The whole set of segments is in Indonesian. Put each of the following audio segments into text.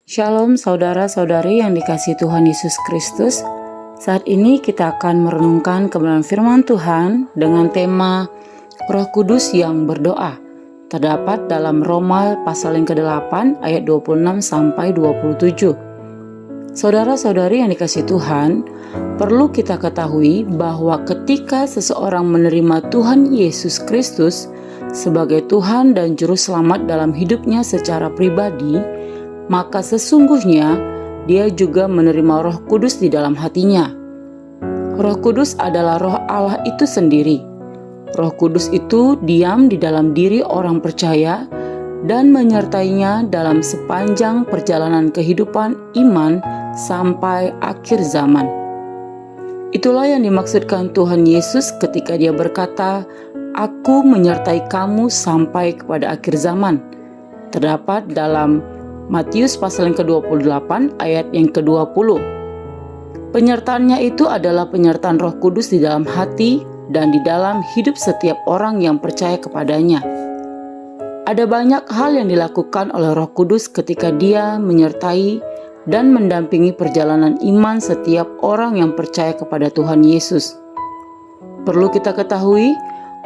Shalom saudara-saudari yang dikasihi Tuhan Yesus Kristus. Saat ini kita akan merenungkan kebenaran firman Tuhan dengan tema Roh Kudus yang berdoa. Terdapat dalam Roma pasal yang ke-8 ayat 26 sampai 27. Saudara-saudari yang dikasihi Tuhan, perlu kita ketahui bahwa ketika seseorang menerima Tuhan Yesus Kristus sebagai Tuhan dan Juru Selamat dalam hidupnya secara pribadi, maka sesungguhnya dia juga menerima Roh Kudus di dalam hatinya. Roh Kudus adalah Roh Allah itu sendiri. Roh Kudus itu diam di dalam diri orang percaya dan menyertainya dalam sepanjang perjalanan kehidupan iman sampai akhir zaman. Itulah yang dimaksudkan Tuhan Yesus ketika dia berkata, "Aku menyertai kamu sampai kepada akhir zaman." Terdapat dalam Matius pasal yang ke-28 ayat yang ke-20. Penyertaannya itu adalah penyertaan Roh Kudus di dalam hati dan di dalam hidup setiap orang yang percaya kepadanya. Ada banyak hal yang dilakukan oleh Roh Kudus ketika dia menyertai dan mendampingi perjalanan iman setiap orang yang percaya kepada Tuhan Yesus. Perlu kita ketahui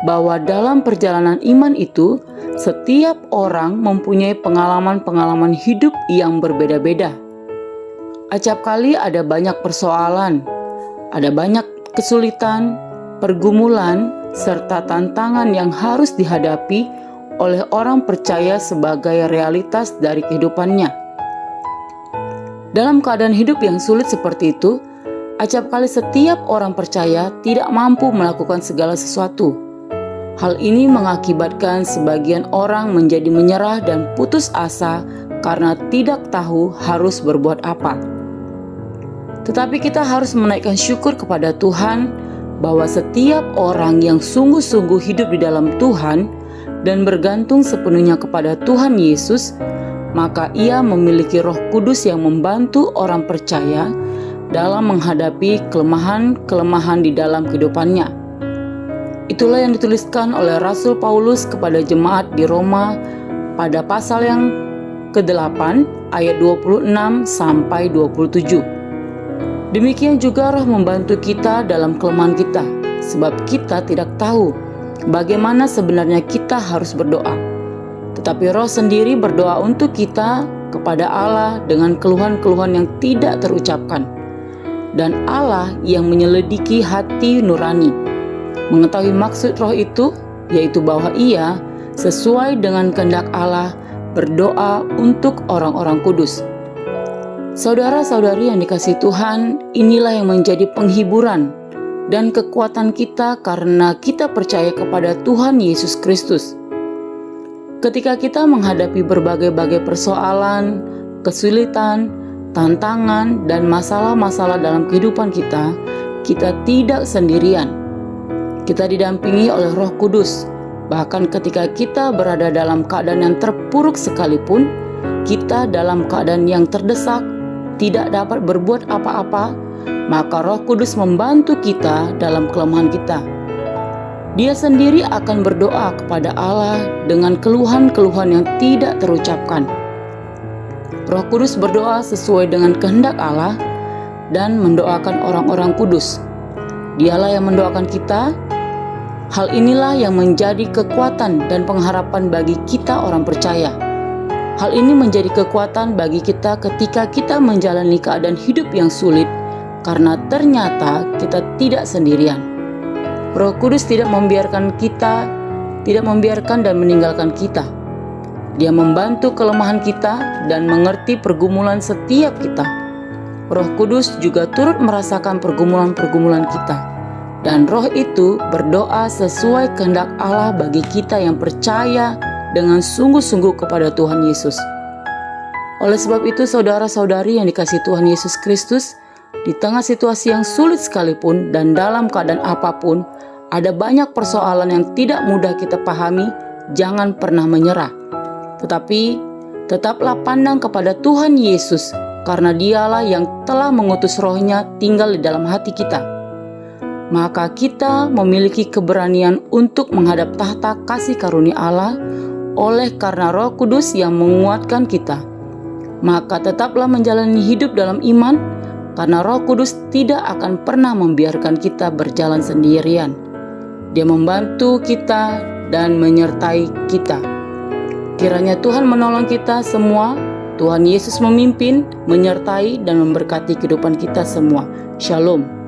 bahwa dalam perjalanan iman itu, setiap orang mempunyai pengalaman-pengalaman hidup yang berbeda-beda. Acap kali ada banyak persoalan, ada banyak kesulitan, pergumulan, serta tantangan yang harus dihadapi oleh orang percaya sebagai realitas dari kehidupannya. Dalam keadaan hidup yang sulit seperti itu, acap kali setiap orang percaya tidak mampu melakukan segala sesuatu. Hal ini mengakibatkan sebagian orang menjadi menyerah dan putus asa karena tidak tahu harus berbuat apa. Tetapi kita harus menaikkan syukur kepada Tuhan bahwa setiap orang yang sungguh-sungguh hidup di dalam Tuhan dan bergantung sepenuhnya kepada Tuhan Yesus, maka ia memiliki Roh Kudus yang membantu orang percaya dalam menghadapi kelemahan-kelemahan di dalam kehidupannya. Itulah yang dituliskan oleh Rasul Paulus kepada jemaat di Roma pada pasal yang ke-8 ayat 26 sampai 27. Demikian juga Roh membantu kita dalam kelemahan kita, sebab kita tidak tahu bagaimana sebenarnya kita harus berdoa. Tetapi Roh sendiri berdoa untuk kita kepada Allah dengan keluhan-keluhan yang tidak terucapkan. Dan Allah yang menyelidiki hati nurani mengetahui maksud Roh itu, yaitu bahwa ia sesuai dengan kehendak Allah berdoa untuk orang-orang kudus. Saudara-saudari yang dikasihi Tuhan, inilah yang menjadi penghiburan dan kekuatan kita karena kita percaya kepada Tuhan Yesus Kristus. Ketika kita menghadapi berbagai-bagai persoalan, kesulitan, tantangan, dan masalah-masalah dalam kehidupan kita tidak sendirian. Kita didampingi oleh Roh Kudus. Bahkan ketika kita berada dalam keadaan yang terpuruk sekalipun, kita dalam keadaan yang terdesak, tidak dapat berbuat apa-apa, maka Roh Kudus membantu kita dalam kelemahan kita. Dia sendiri akan berdoa kepada Allah dengan keluhan-keluhan yang tidak terucapkan. Roh Kudus berdoa sesuai dengan kehendak Allah dan mendoakan orang-orang kudus. Dialah yang mendoakan kita. Hal inilah yang menjadi kekuatan dan pengharapan bagi kita orang percaya. Hal ini menjadi kekuatan bagi kita ketika kita menjalani keadaan hidup yang sulit, karena ternyata kita tidak sendirian. Roh Kudus tidak membiarkan dan meninggalkan kita. Dia membantu kelemahan kita dan mengerti pergumulan setiap kita. Roh Kudus juga turut merasakan pergumulan-pergumulan kita. Dan Roh itu berdoa sesuai kehendak Allah bagi kita yang percaya dengan sungguh-sungguh kepada Tuhan Yesus. Oleh sebab itu, saudara-saudari yang dikasihi Tuhan Yesus Kristus, di tengah situasi yang sulit sekalipun dan dalam keadaan apapun, ada banyak persoalan yang tidak mudah kita pahami, jangan pernah menyerah. Tetapi, tetaplah pandang kepada Tuhan Yesus, karena dialah yang telah mengutus Roh-Nya tinggal di dalam hati kita. Maka kita memiliki keberanian untuk menghadap tahta kasih karunia Allah oleh karena Roh Kudus yang menguatkan kita. maka tetaplah menjalani hidup dalam iman, karena Roh Kudus tidak akan pernah membiarkan kita berjalan sendirian. Dia membantu kita dan menyertai kita. Kiranya Tuhan menolong kita semua. Tuhan Yesus memimpin, menyertai, dan memberkati kehidupan kita semua. Shalom.